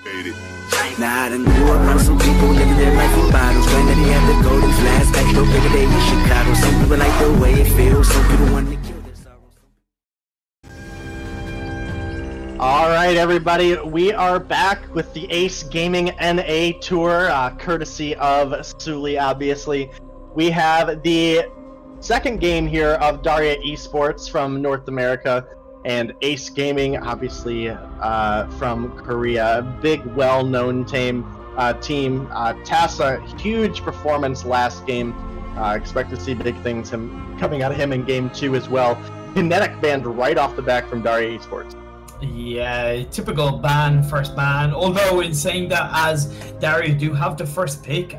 Nah, I done grew up around some people living their life in bottles. Granddaddy had the golden flask, back door every day in Chicago. Some people like the way it feels, some people want to kill their sorrows. Alright everybody, we are back with the Ace Gaming NA Tour, courtesy of Suli, obviously. We have the second game here of Daraya Esports from North America, and Ace Gaming, obviously, from Korea. Big, well-known team. Tassa, huge performance last game. Expect to see big things coming out of him in Game 2 as well. Kinetic banned right off the back from Daraya Esports. Yeah, typical ban, first ban. Although in saying that, as Daraya do have the first pick,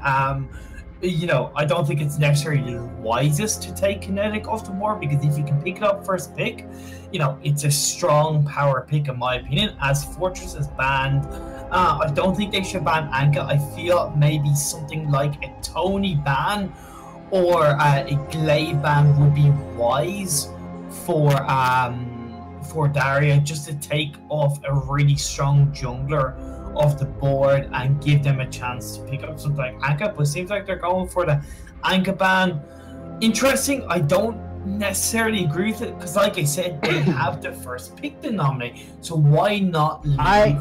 you know, I don't think it's necessarily wisest to take Kinetic off the board, because if you can pick it up first pick, you know, it's a strong power pick in my opinion. As Fortress is banned, I don't think they should ban Anka. I feel maybe something like a Tony ban or a Glaive ban would be wise for Daraya, just to take off a really strong jungler off the board and give them a chance to pick up something like Anka. But it seems like they're going for the Anka ban. Interesting. I don't necessarily agree with it, because like I said, they have the first pick DeiNomine, so why not leave? I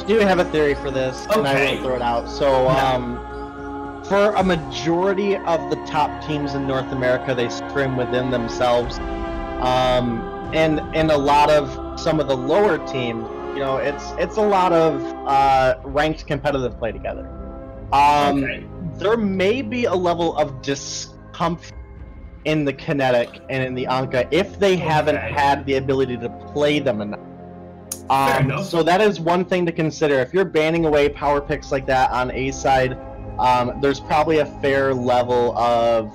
do have a theory for this, okay, and I will throw it out. So for a majority of the top teams in North America, they scrim within themselves, and a lot of some of the lower teams, you know, it's a lot of ranked competitive play together. There may be a level of discomfort in the Kinetic and in the Anka if they haven't had the ability to play them enough. So that is one thing to consider. If you're banning away power picks like that on A side, there's probably a fair level of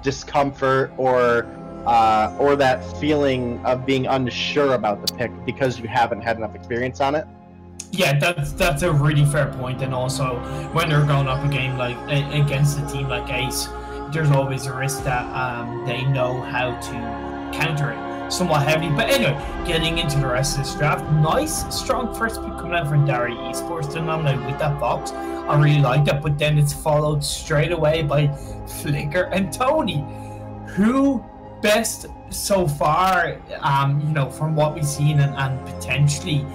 discomfort or that feeling of being unsure about the pick because you haven't had enough experience on it. Yeah, that's a really fair point. And also, when they're going up a game like against a team like Ace, there's always a risk that they know how to counter it somewhat heavily. But anyway, getting into the rest of this draft, nice, strong first pick coming out from Daraya Esports DeiNomine with that box. I really like that, but then it's followed straight away by Flicker and Tony, who best so far, you know, from what we've seen and potentially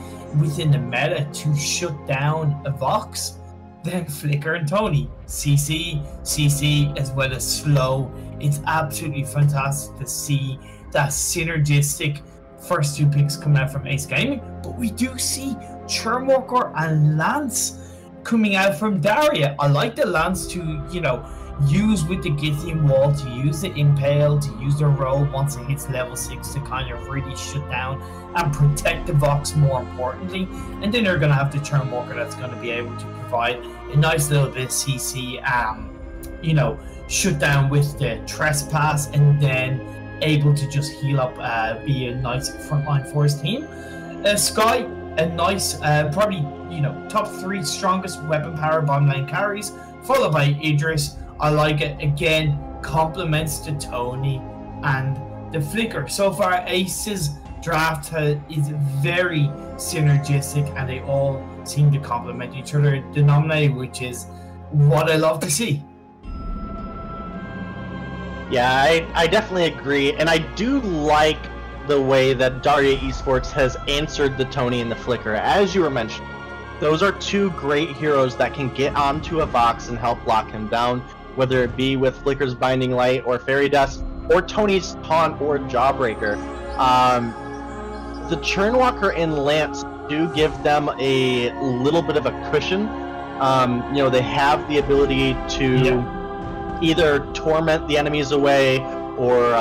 within the meta to shut down a Vox, then Flicker and Tony. CC as well as Slow. It's absolutely fantastic to see that synergistic first two picks coming out from Ace Gaming. But we do see Churnwalker and Lance coming out from Daraya. I like the Lance to, you know, use with the Githian Wall, to use the Impale, to use their robe once it hits level 6 to kind of really shut down and protect the Vox more importantly. And then they're going to have the Churnwalker that's going to be able to provide a nice little bit of CC, you know, shut down with the Trespass, and then able to just heal up, be a nice frontline for his team. Sky, a nice, probably, you know, top 3 strongest weapon power bottom lane carries, followed by Idris. I like it. Again, compliments to Tony and the Flicker. So far, Ace's draft is very synergistic, and they all seem to complement each other. DeiNomine, which is what I love to see. Yeah, I definitely agree, and I do like the way that Daraya Esports has answered the Tony and the Flicker. As you were mentioning, those are two great heroes that can get onto a Vox and help lock him down, whether it be with Flicker's Binding Light or Fairy Dust, or Tony's Taunt or Jawbreaker. The Churnwalker and Lance do give them a little bit of a cushion. You know, they have the ability to either torment the enemies away, or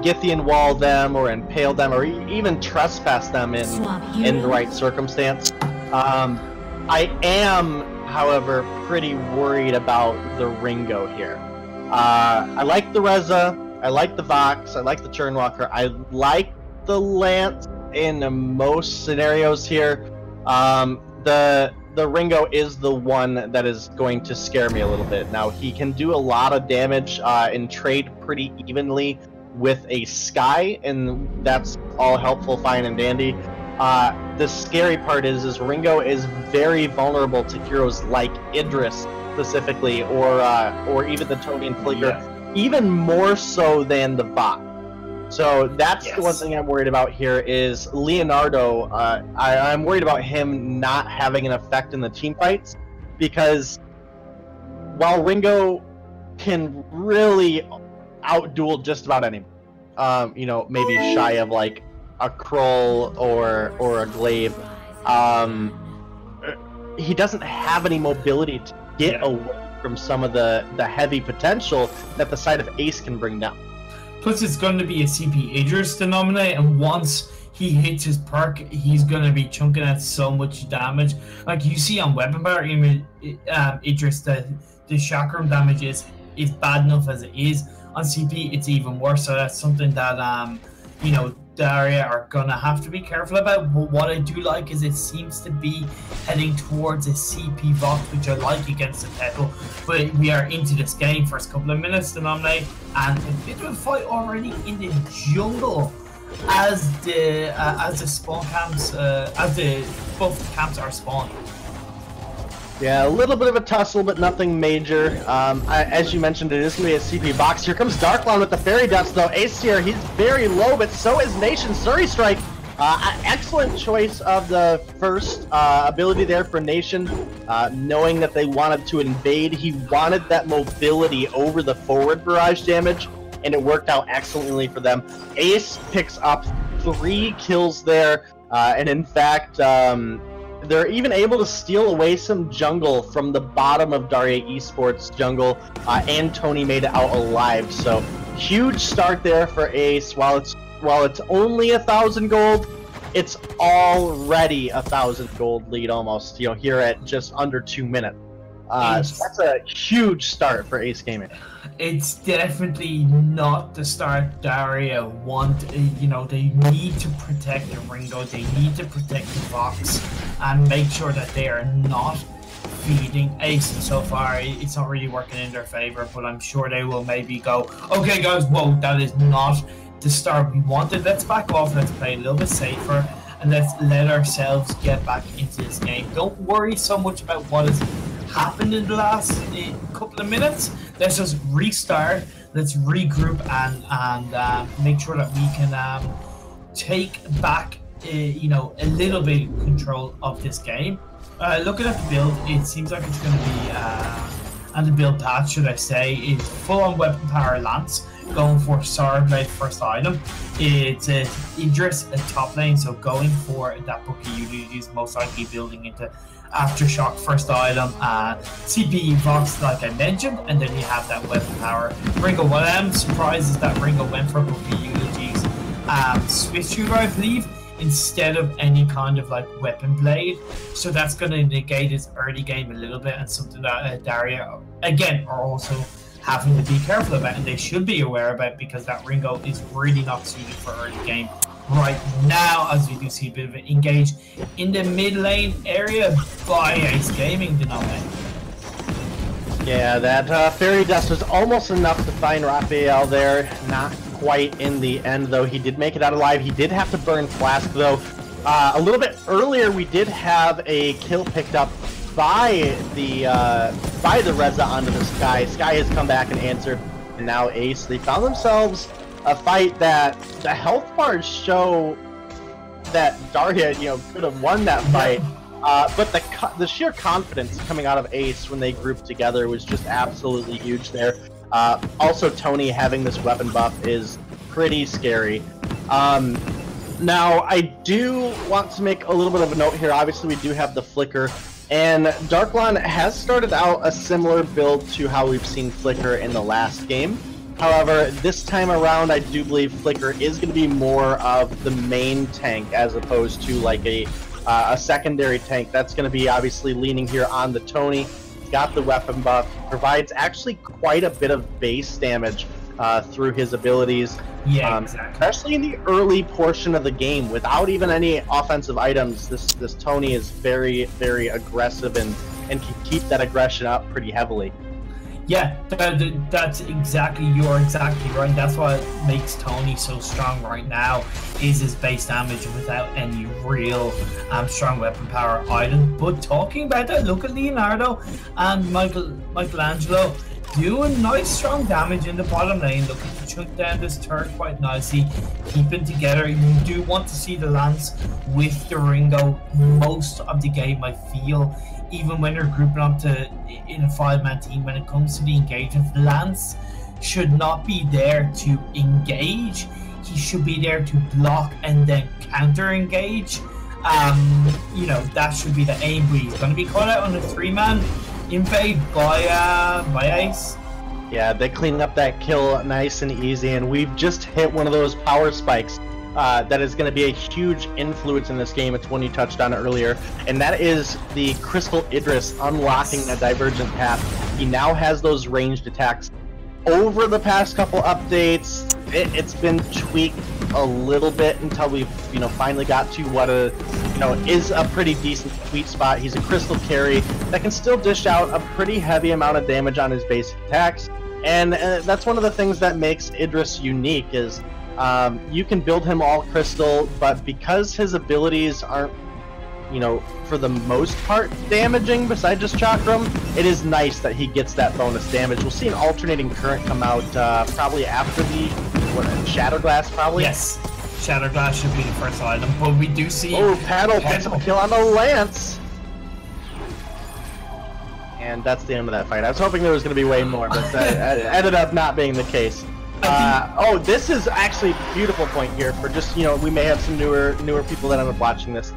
Githian Wall them, or Impale them, or even Trespass them in the right circumstance. I am, however, pretty worried about the Ringo here. I like the Reza, I like the Vox, I like the Churnwalker, I like the Lance in most scenarios here. The Ringo is the one that is going to scare me a little bit. Now, he can do a lot of damage and trade pretty evenly with a Sky, and that's all helpful, fine and dandy. The scary part is Ringo is very vulnerable to heroes like Idris specifically, or even the Tony and Flicker, even more so than the bot. So that's the one thing I'm worried about here is Leonardo. I'm worried about him not having an effect in the team fights, because while Ringo can really outduel just about anyone, you know, maybe shy of like a Kroll or a Glaive, he doesn't have any mobility to get away from some of the heavy potential that the side of Ace can bring down. Plus, it's going to be a CP Idris denominator, and once he hits his perk, he's going to be chunking out so much damage. Like you see on Weapon Power, Idris, the chakram damage is bad enough as it is. On CP, it's even worse. So that's something that you know, Daraya are gonna have to be careful about. But what I do like is it seems to be heading towards a CP Vox, which I like against the Petal. But we are into this game, first couple of minutes to nominate, and a bit of a fight already in the jungle as the spawn camps, both the camps are spawned. Yeah, a little bit of a tussle, but nothing major. As you mentioned, it is going to be a CP Vox. Here comes Darkline with the Fairy Dust, though. Ace here, he's very low, but so is Nation. Surrey Strike, excellent choice of the first ability there for Nation, knowing that they wanted to invade. He wanted that mobility over the forward barrage damage, and it worked out excellently for them. Ace picks up 3 kills there, and in fact, they're even able to steal away some jungle from the bottom of Daraya Esports jungle, and Tony made it out alive. So huge start there for Ace. While it's only 1,000 gold, it's already 1,000 gold lead almost. You know, here at just under 2 minutes. So that's a huge start for Ace Gaming. It's definitely not the start Daraya want. You know, they need to protect the Ringo, they need to protect the Vox, and make sure that they are not feeding Ace. And so far, it's not really working in their favor, but I'm sure they will maybe go, okay guys, whoa, that is not the start we wanted. Let's back off, let's play a little bit safer, and let's let ourselves get back into this game. Don't worry so much about what has happened in the last couple of minutes. Let's just restart, let's regroup, and make sure that we can take back you know, a little bit of control of this game. Looking at the build, it seems like it's going to be and the build path, should I say, is full on weapon power lance, going for Swordblade first item. It's Idris at top lane, so going for that bookie utility is most likely building into Aftershock first item, CP Vox like I mentioned, and then you have that weapon power. Ringo, what I am surprised is that Ringo went for bookie utilities Switch Shooter, I believe, instead of any kind of like weapon blade. So that's going to negate his early game a little bit, and something that Daraya again are also having to be careful about, and they should be aware about, because that Ringo is really not suited for early game right now, as we do see a bit of an engage in the mid lane area by Ace Gaming DeiNomine. Yeah, that Fairy Dust was almost enough to find Raphael there. Not quite in the end, though. He did make it out alive. He did have to burn Flask, though. A little bit earlier, we did have a kill picked up by the Reza onto the Sky. Sky has come back and answered, and now Ace. They found themselves a fight that the health bars show that Daraya, you know, could have won that fight. But the sheer confidence coming out of Ace when they grouped together was just absolutely huge there. Also, Tony having this weapon buff is pretty scary. Now, I do want to make a little bit of a note here. Obviously, we do have the Flicker, and Darklon has started out a similar build to how we've seen Flicker in the last game. However, this time around, I do believe Flicker is going to be more of the main tank as opposed to like a secondary tank. That's going to be obviously leaning here on the Tony. He's got the weapon buff. He provides actually quite a bit of base damage through his abilities. Yeah, exactly. Especially in the early portion of the game, without even any offensive items, this Tony is very, very aggressive and can keep that aggression up pretty heavily. Yeah, that's exactly, you're exactly right. That's what makes Tony so strong right now, is his base damage without any real strong weapon power item. But talking about that, look at Leonardo and Michelangelo doing nice strong damage in the bottom lane. Looking to chunk down this turret quite nicely, keeping together. You do want to see the Lance with the Ringo most of the game, I feel. Even when they're grouping up in a 5-man team, when it comes to the engagement, Lance should not be there to engage. He should be there to block and then counter engage. You know, that should be the aim, but he's going to be caught out on a 3-man invade by Ace. Yeah, they cleaned up that kill nice and easy, and we've just hit one of those power spikes that is going to be a huge influence in this game. It's one you touched on earlier, and that is the Crystal Idris unlocking a divergent path. He now has those ranged attacks. Over the past couple updates, it's been tweaked a little bit until we've finally got to what is a pretty decent sweet spot. He's a crystal carry that can still dish out a pretty heavy amount of damage on his basic attacks, and that's one of the things that makes Idris unique. Is you can build him all crystal, but because his abilities aren't, for the most part damaging besides just Chakram, it is nice that he gets that bonus damage. We'll see an alternating current come out probably after the Shatterglass, probably. Yes, Shatterglass should be the first item, but we do see... Oh, Paddle picks up a kill on the Lance! And that's the end of that fight. I was hoping there was going to be way more, but that ended up not being the case. Oh, this is actually a beautiful point here for just, we may have some newer people that end up watching this.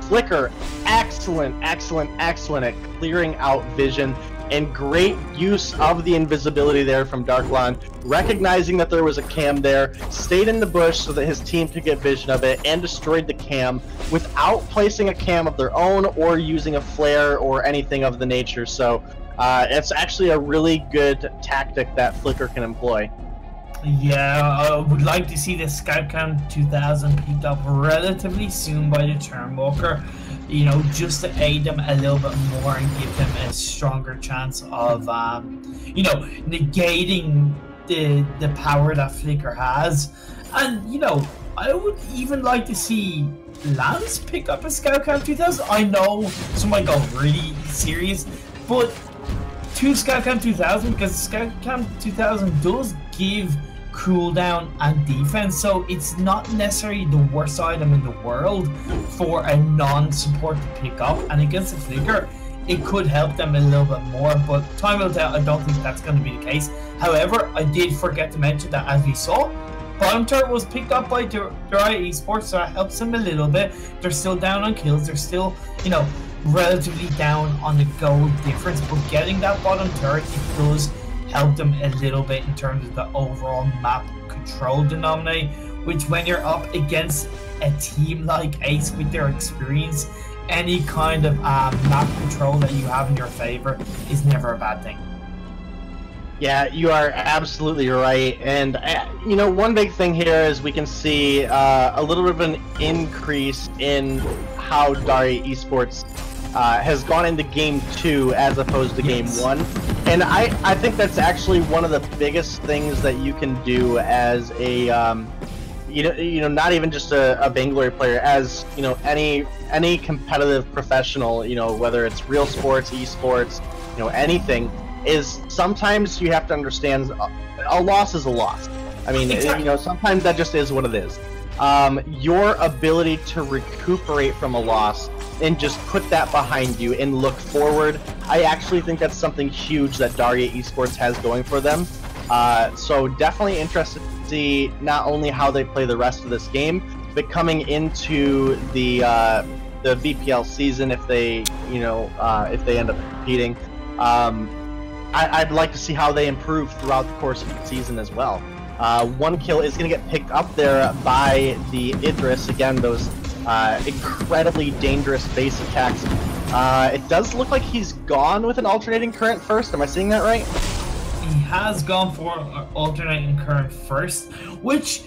Flicker, excellent at clearing out vision, and great use of the invisibility there from Darklon, recognizing that there was a cam there, stayed in the bush so that his team could get vision of it, and destroyed the cam without placing a cam of their own or using a flare or anything of the nature. So it's actually a really good tactic that Flicker can employ. Yeah, I would like to see the Scout Cam 2000 picked up relatively soon by the Turnwalker, just to aid them a little bit more and give them a stronger chance of, negating the power that Flicker has. And, I would even like to see Lance pick up a Scout Cam 2000. I know some might go really serious, but 2 Scout Cam 2000, because Scout Cam 2000 does give cooldown and defense, so it's not necessarily the worst item in the world for a non-support to pick up, and against a Flicker it could help them a little bit more, but time will tell. I don't think that's going to be the case. However, I did forget to mention that, as we saw, bottom turret was picked up by Daraya esports, so it helps them a little bit. They're still down on kills, they're still, relatively down on the gold difference, but getting that bottom turret, it does help them a little bit in terms of the overall map control denominator, which when you're up against a team like Ace with their experience, any kind of map control that you have in your favor is never a bad thing. Yeah, you are absolutely right, and one big thing here is we can see a little bit of an increase in how Daraya esports has gone into Game 2 as opposed to Game 1. And I think that's actually one of the biggest things that you can do as a, not even just a Beinglory player, as, any competitive professional, whether it's real sports, esports, anything, is sometimes you have to understand a loss is a loss. I mean, exactly. Sometimes that just is what it is. Your ability to recuperate from a loss and just put that behind you and look forward, I actually think that's something huge that Daraya esports has going for them. So definitely interested to see not only how they play the rest of this game, but coming into the VPL season, if they end up competing. I'd like to see how they improve throughout the course of the season as well. One kill is going to get picked up there by the Idris. Again, those incredibly dangerous base attacks. It does look like he's gone with an alternating current first. Am I seeing that right? He has gone for alternating current first, which,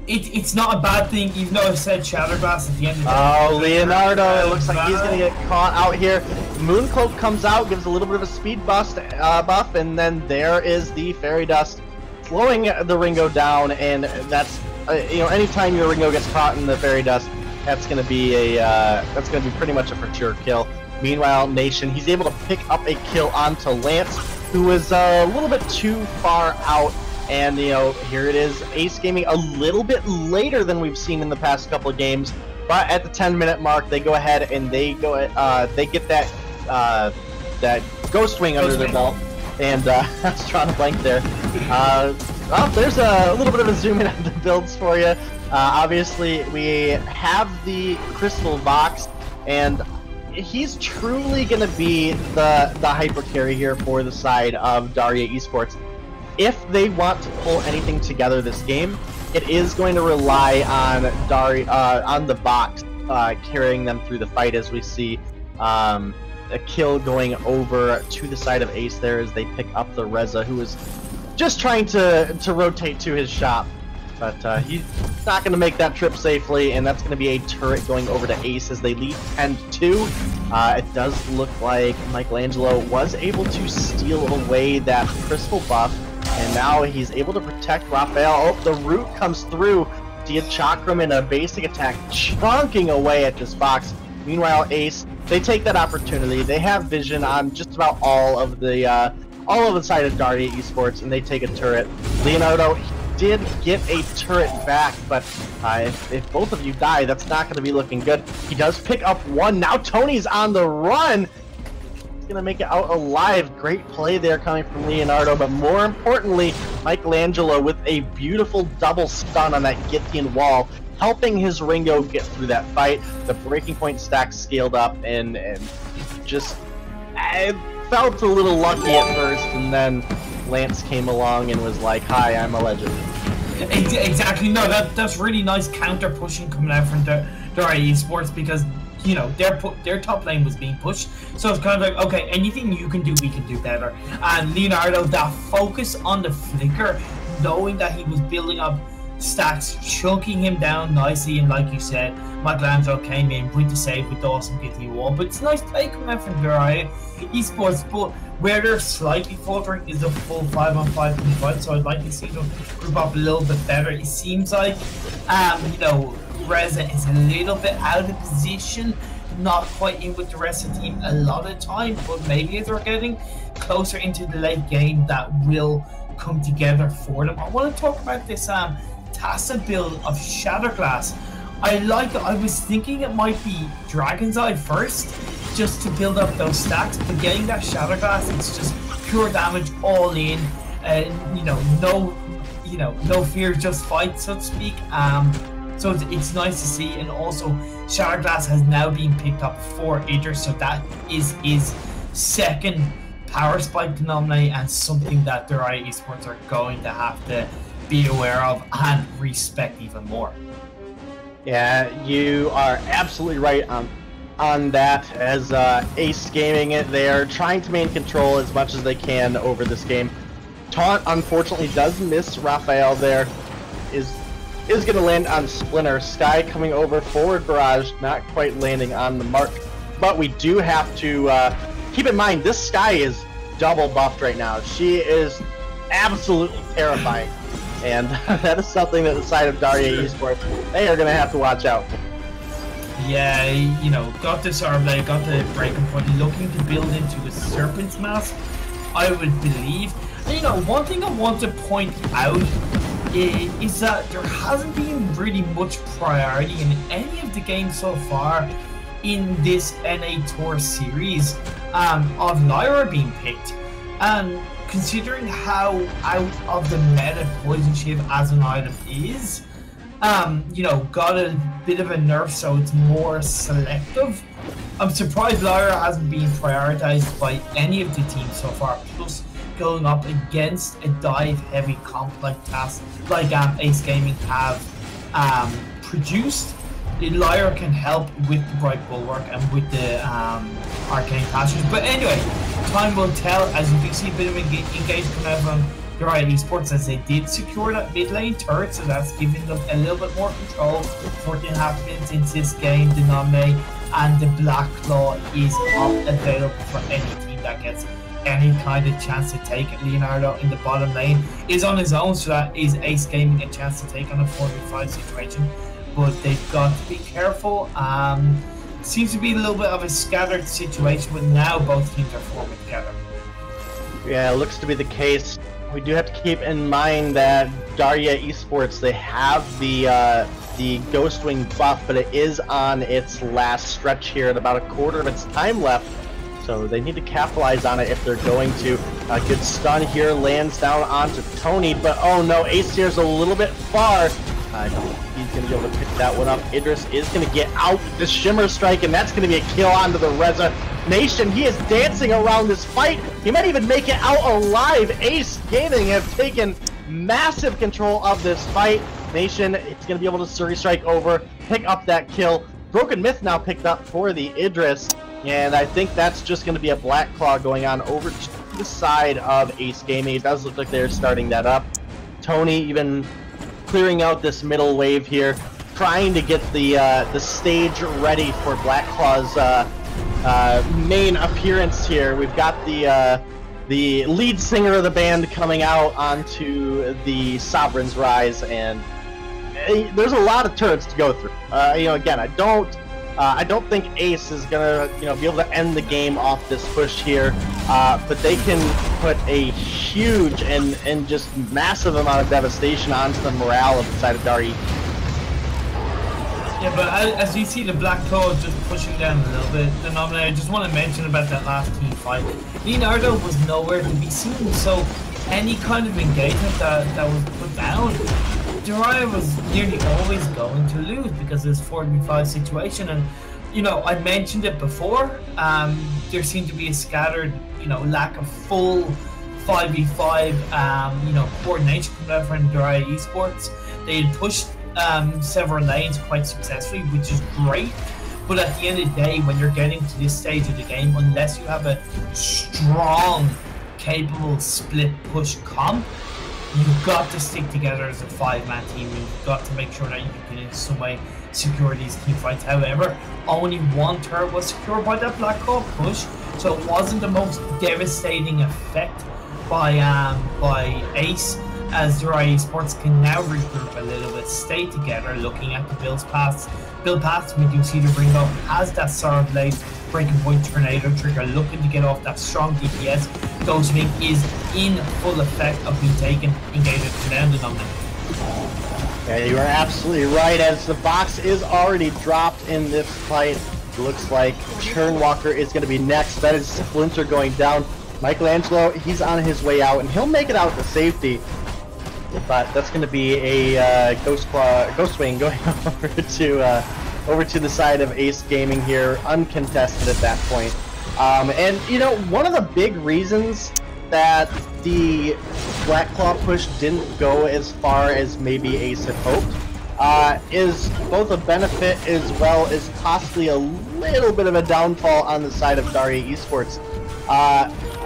it's not a bad thing, even though I said Shatterglass at the end of the day. Oh, Leonardo, it looks like he's going to get caught out here. Mooncloak comes out, gives a little bit of a speed buff, and then there is the Fairy Dust slowing the Ringo down, and that's anytime your Ringo gets caught in the Fairy Dust, that's gonna be pretty much a for sure kill. Meanwhile, Nation, he's able to pick up a kill onto Lance, who was a little bit too far out, and here it is, Ace Gaming a little bit later than we've seen in the past couple of games, but at the 10-minute mark, they go ahead and they get that Ghost Wing under their belt, and I was drawing a blank there. Well, there's a little bit of a zoom in on the builds for you. Obviously, we have the Crystal Vox, and he's truly going to be the hyper carry here for the side of Daraya Esports. If they want to pull anything together this game, it is going to rely on on the Vox carrying them through the fight, as we see a kill going over to the side of Ace there as they pick up the Reza, who is just trying to rotate to his shop. But he's not going to make that trip safely, and that's going to be a turret going over to Ace as they lead 10-2. It does look like Michelangelo was able to steal away that crystal buff, and now he's able to protect Raphael. Oh, the root comes through. Dia Chakram in a basic attack, chunking away at this Fox. Meanwhile, Ace, they take that opportunity. They have vision on just about all of the side of Daraya Esports, and they take a turret. Leonardo did get a turret back, but if both of you die, that's not going to be looking good. He does pick up one. Now Tony's on the run. He's going to make it out alive. Great play there coming from Leonardo, but more importantly, Michelangelo with a beautiful double stun on that Githian wall, helping his Ringo get through that fight. The breaking point stack scaled up, and just felt a little lucky at first, and then Lance came along and was like, "Hi, I'm a legend." Exactly. No, that's really nice counter pushing coming out from Daraya Esports, because their top lane was being pushed, so it's kind of like, okay, anything you can do, we can do better. And Leonardo, that focus on the flicker, knowing that he was building up stacks, chunking him down nicely, and like you said, Michelangelo came in with the save with the awesome Githy wall. But it's a nice play coming out from Daraya Esports, but where they're slightly faltering is a full 5-on-5 fight, so I'd like to see them group up a little bit better. It seems like Reza is a little bit out of position, not quite in with the rest of the team a lot of time, but maybe as we're getting closer into the late game, that will come together for them. I want to talk about this Tassa build of Shatterglass. I like it. I was thinking it might be Dragon's Eye first, just to build up those stacks, but getting that Shatterglass, it's just pure damage all in, no fear, just fight, so to speak. So it's nice to see, and also Shatterglass has now been picked up for Idris, so that is his second power spike to nominate, and something that Daraya Esports are going to have to be aware of and respect even more. Yeah, you are absolutely right on that. As Ace Gaming it, they are trying to maintain control as much as they can over this game. Taunt, unfortunately, does miss Raphael there. Is going to land on Splinter. Sky coming over, forward barrage, not quite landing on the mark. But we do have to keep in mind, this Sky is double buffed right now. She is absolutely terrifying. And that is something that the side of Daraya Esports, they are going to have to watch out for. Yeah, got the Sarblade, got the breaking point, looking to build into a Serpent's Mask, I would believe. And one thing I want to point out is that there hasn't been really much priority in any of the games so far in this NA Tour series of Lyra being picked. And considering how out of the meta Poison Shiv as an item is, got a bit of a nerf, so it's more selective. I'm surprised Lyra hasn't been prioritized by any of the teams so far, plus going up against a dive-heavy comp like TAS, like Ace Gaming have produced. The Lyra can help with the Bright Bulwark and with the Arcane Passage. But anyway, time will tell, as you do see a bit of engagement coming out from Daraya Esports, as they did secure that mid lane turret, so that's giving them a little bit more control. 14.5 minutes into this game, DeiNomine and the Black Claw is available for any team that gets any kind of chance to take it. Leonardo in the bottom lane is on his own, so that is Ace Gaming a chance to take on a 4v5 situation, but they've got to be careful. Seems to be a little bit of a scattered situation, but now both teams are forming together. Yeah, it looks to be the case. We do have to keep in mind that Daraya Esports, they have the Ghostwing buff, but it is on its last stretch here at about a quarter of its time left. So they need to capitalize on it if they're going to. A good stun here lands down onto Tony, but oh no, Ace here's a little bit far. I don't think he's going to be able to pick that one up. Idris is going to get out with the Shimmer Strike, and that's going to be a kill onto the Reza Nation. He is dancing around this fight. He might even make it out alive. Ace Gaming have taken massive control of this fight. Nation, it's going to be able to Surrey Strike over, pick up that kill. Broken Myth now picked up for the Idris, and I think that's just going to be a Black Claw going on over to the side of Ace Gaming. It does look like they're starting that up. Tony even clearing out this middle wave here, trying to get the stage ready for Black Claw's main appearance here. We've got the lead singer of the band coming out onto the Sovereign's Rise, and there's a lot of turrets to go through. Again, I don't think Ace is gonna be able to end the game off this push here, but they can put a huge and just massive amount of devastation onto the morale of the side of Daraya. Yeah, but as you see the Black Claw just pushing down a little bit, DeiNomine, I just want to mention about that last team fight. Leonardo was nowhere to be seen, so any kind of engagement that was put down, Daraya was nearly always going to lose because of this 4v5 situation. And I mentioned it before, there seemed to be a scattered lack of full 5v5 coordination coming out from Daraya Esports. They had pushed several lanes quite successfully, which is great, but at the end of the day, when you're getting to this stage of the game, unless you have a strong, capable split push comp, you've got to stick together as a 5-man team. You've got to make sure that you can in some way secure these team fights. However, only one turret was secured by that Black Claw push, so it wasn't the most devastating effect by Ace, as Daraya Esports can now regroup a little bit, stay together, looking at the build paths. We do see the Ringo has that Sorrow Blade, Breaking Point, Tornado Trigger, looking to get off that strong DPS. Ghostwing is in full effect of being taken, engaged down the number. Yeah, you are absolutely right, as the box is already dropped in this fight. It looks like Churnwalker is going to be next. That is Splinter going down. Michelangelo, he's on his way out, and he'll make it out to safety. But that's going to be a Ghostwing going over to the side of Ace Gaming here, uncontested at that point. And one of the big reasons that the Black Claw push didn't go as far as maybe Ace had hoped is both a benefit as well as possibly a little bit of a downfall on the side of Daraya Esports.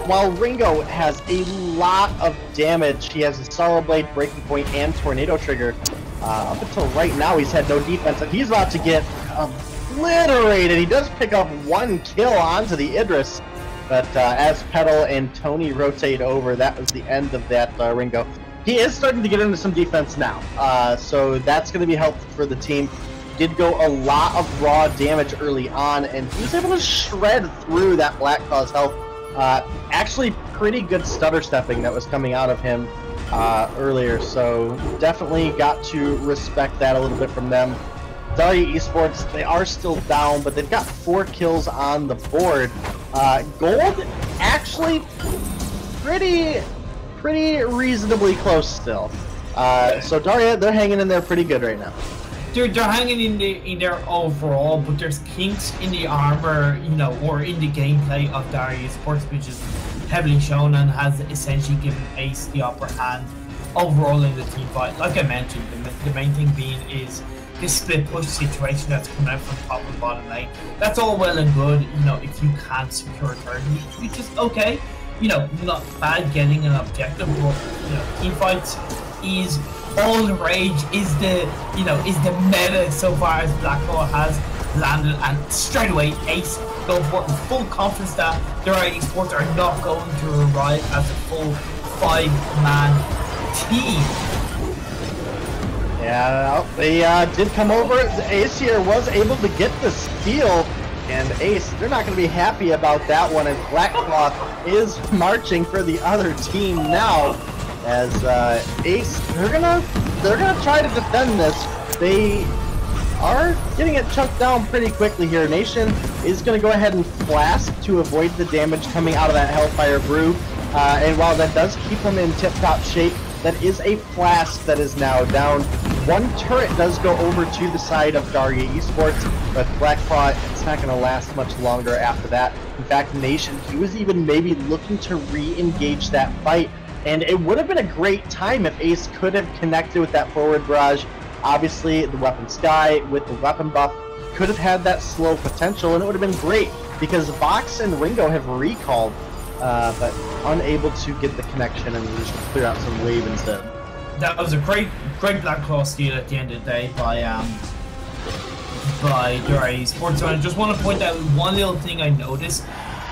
While Ringo has a lot of damage, he has a Sorrow Blade, Breaking Point, and Tornado Trigger. Up until right now, he's had no defense, and he's about to get obliterated. He does pick up one kill onto the Idris, but as Petal and Tony rotate over, that was the end of that Ringo. He is starting to get into some defense now, so that's going to be helpful for the team. Did go a lot of raw damage early on, and he was able to shred through that Black Claw's health. Actually pretty good stutter stepping that was coming out of him earlier, so definitely got to respect that a little bit from them. Daraya Esports, they are still down, but they've got 4 kills on the board. Gold actually pretty reasonably close still. So Daraya, they're hanging in there pretty good right now. They're hanging in there overall, but there's kinks in the armor, or in the gameplay of Daraya Esports, which is heavily shown and has essentially given Ace the upper hand overall in the team fight. Like I mentioned, the main thing being is this split push situation that's coming out from top and bottom lane. That's all well and good, if you can't secure a turret, which is okay. Not bad getting an objective, but team fights is all the rage, is the meta so far as Black Claw has landed, and straight away Ace go for it with full confidence that Daraya esports are not going to arrive as a full 5-man team. Yeah, they did come over. Ace here was able to get the steal, and Ace, they're not going to be happy about that one, as Blackcloth is marching for the other team now. As Ace, they're gonna try to defend this. They are getting it chunked down pretty quickly here. Nation is going to go ahead and flask to avoid the damage coming out of that Hellfire Brew. And while that does keep them in tip-top shape, that is a flask that is now down. One turret does go over to the side of Daraya esports, but Blackclaw, it's not going to last much longer after that. In fact, Nation, he was even maybe looking to re-engage that fight, and it would have been a great time if Ace could have connected with that forward barrage. Obviously, the weapon Sky with the weapon buff could have had that slow potential, and it would have been great, because Vox and Ringo have recalled, but unable to get the connection and just clear out some wave instead. That was a great Blackclaw steal at the end of the day by Daraya esports. So I just want to point out one little thing I noticed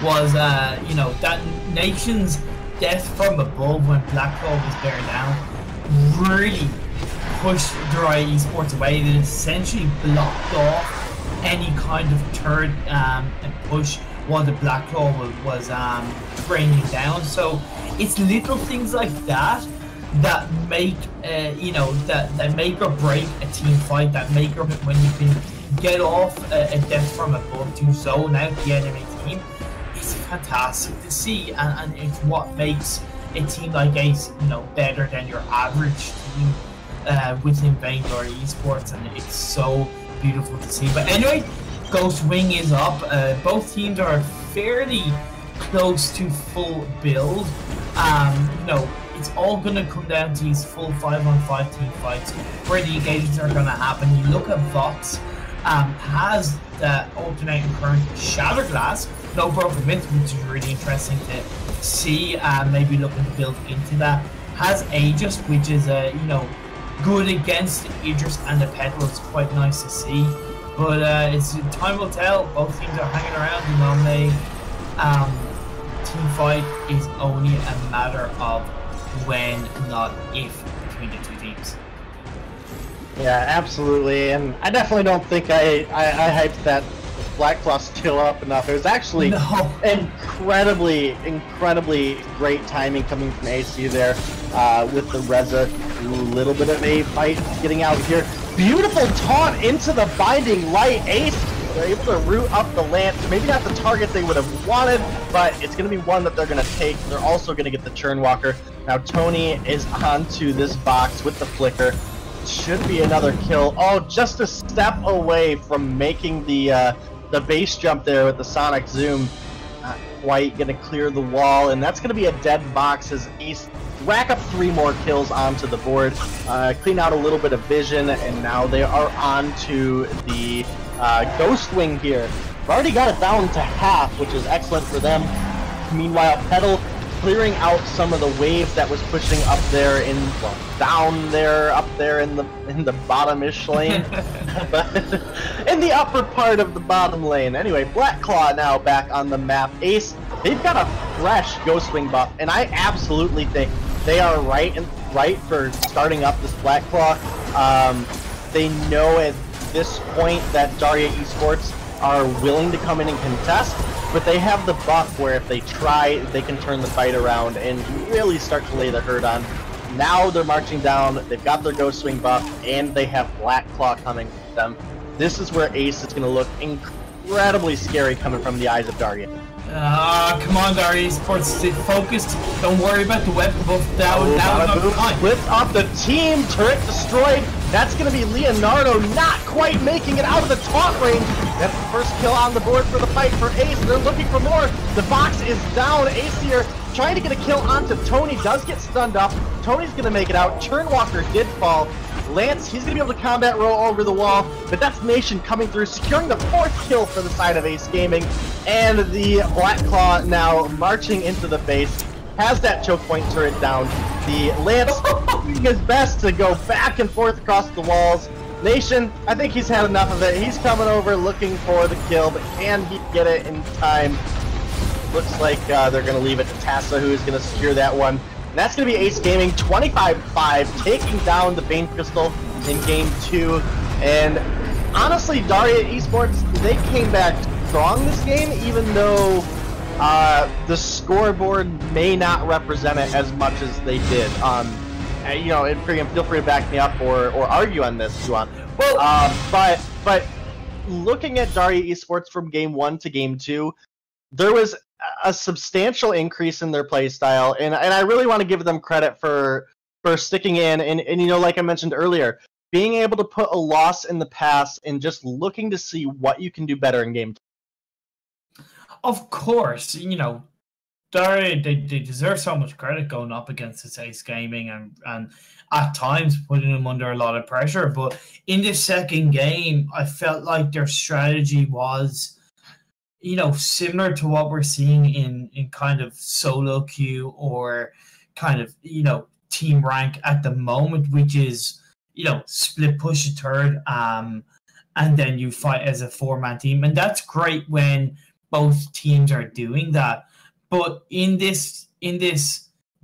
was, you know, that Nation's death from above when Blackclaw was there now really pushed Daraya esports away. It essentially blocked off any kind of turret and push while the Blackclaw was raining down. So it's little things like that that make you know, that make or break a team fight, that make or break when you can get off a death from above to zone out the enemy team. It's fantastic to see, and it's what makes a team like Ace, you know, better than your average team within Beinglory esports, and it's so beautiful to see. But anyway, Ghost Wing is up. Both teams are fairly close to full build. You know, it's all going to come down to these full 5-on-5 team fights where the engagements are going to happen. You look at Vox, has the alternating current Shatterglass, no broken myth, which is really interesting to see. Maybe looking to build into that. Has Aegis, which is you know, good against Idris and the Petal. It's quite nice to see. But it's time will tell. Both teams are hanging around. The team fight is only a matter of when, not if, between the two teams. Yeah, absolutely, and I definitely don't think I hyped that Blackclaw steal up enough. It was actually incredibly great timing coming from AC there with the Reza. A little bit of a fight getting out here. Beautiful taunt into the Binding Light. Ace, they're able to root up the Lance. Maybe not the target they would have wanted, but it's going to be one that they're going to take. They're also going to get the Churnwalker. Now Tony is onto this box with the Flicker. Should be another kill. Oh, just a step away from making the base jump there with the Sonic Zoom. Not quite going to clear the wall, and that's going to be a dead box as Ace rack up 3 more kills onto the board, clean out a little bit of vision, and now they are on to the Ghost Wing here. We've already got it down to half, which is excellent for them. Meanwhile, Petal clearing out some of the wave that was pushing up there in, well, down there, up there in the bottom-ish lane, but in the upper part of the bottom lane. Anyway, Blackclaw now back on the map. Ace, they've got a fresh Ghostwing buff, and I absolutely think they are right for starting up this Blackclaw. They know at this point that Daraya esports are willing to come in and contest, but they have the buff where if they try, they can turn the fight around and really start to lay the hurt on. Now they're marching down, they've got their Ghostwing buff, and they have Blackclaw coming with them. This is where Ace is going to look incredibly scary coming from the eyes of Daraya. Come on, Daraya esports, stay focused. Don't worry about the weapon buff. That was not time. Flip off the team, turret destroyed. That's going to be Leonardo not quite making it out of the taunt range. That's the first kill on the board for the fight for Ace. They're looking for more. The box is down. Ace here trying to get a kill onto Tony. Does get stunned up. Tony's going to make it out. Churnwalker did fall. Lance, he's going to be able to combat roll over the wall, but that's Nation coming through, securing the 4th kill for the side of Ace Gaming. And the Blackclaw now marching into the base, has that choke point turret down. The Lance doing his best to go back and forth across the walls, Nation, I think he's had enough of it. He's coming over looking for the kill, but can he get it in time? Looks like they're going to leave it to Tassa, who is going to secure that one. And that's going to be Ace Gaming, 25-5, taking down the Bane Crystal in Game 2. And honestly, Daraya Esports, they came back strong this game, even though the scoreboard may not represent it as much as they did. You know, ImPERium, feel free to back me up or argue on this if you want. Well, but looking at Daraya Esports from Game 1 to Game 2, there was a substantial increase in their playstyle, and I really want to give them credit for sticking in, and you know, like I mentioned earlier, being able to put a loss in the past and just looking to see what you can do better in Game 2. Of course, you know, Daraya, they deserve so much credit going up against this Ace Gaming and at times putting them under a lot of pressure. But in this second game, I felt like their strategy was, you know, similar to what we're seeing in kind of solo queue or kind of, you know, team rank at the moment, which is, you know, split push a third, and then you fight as a 4-man team. And that's great when both teams are doing that. But in this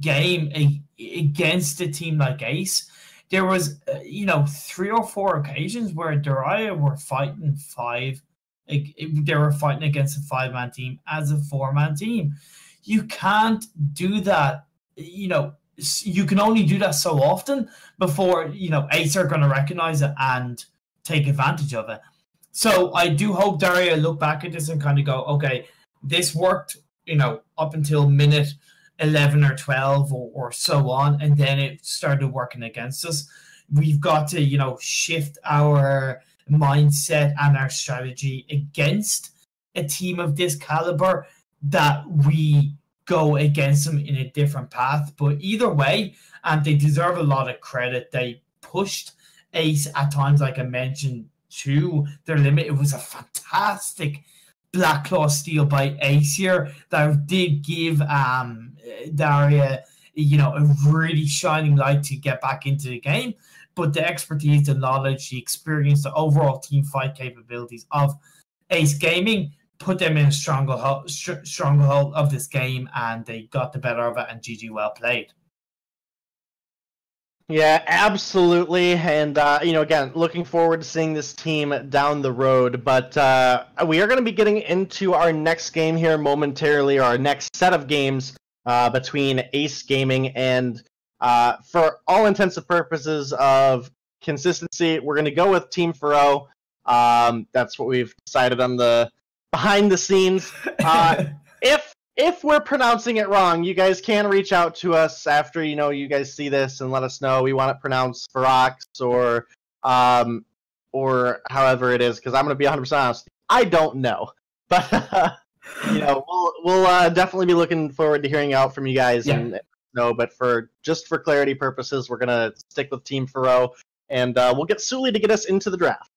game against a team like Ace, there was, you know, 3 or 4 occasions where Daraya were fighting they were fighting against a 5-man team as a 4-man team. You can't do that, you know, you can only do that so often before, you know, Ace are going to recognize it and take advantage of it. So I do hope Daraya look back at this and kind of go, okay, this worked, you know, up until minute 11 or 12 or so on, and then it started working against us. We've got to, you know, shift our mindset and our strategy against a team of this caliber, that we go against them in a different path. But either way, and they deserve a lot of credit. They pushed Ace at times, like I mentioned, to their limit. It was a fantastic Black Claw steal by Ace here that did give Daraya, you know, a really shining light to get back into the game. But the expertise, the knowledge, the experience, the overall team fight capabilities of Ace Gaming put them in a stronghold of this game, and they got the better of it, and GG, well played. Yeah, absolutely. And, you know, again, looking forward to seeing this team down the road. But we are going to be getting into our next game here momentarily, or our next set of games between Ace Gaming and, for all intents and purposes of consistency, we're going to go with Team Ferro. That's what we've decided on the behind the scenes. If we're pronouncing it wrong, you guys can reach out to us after, you know, you guys see this and let us know. We want it pronounced Ferrox or however it is, because I'm going to be 100% honest, I don't know. But, you know, we'll definitely be looking forward to hearing out from you guys. Yeah. And no, but for clarity purposes, we're going to stick with Team Ferro, and we'll get Sully to get us into the draft.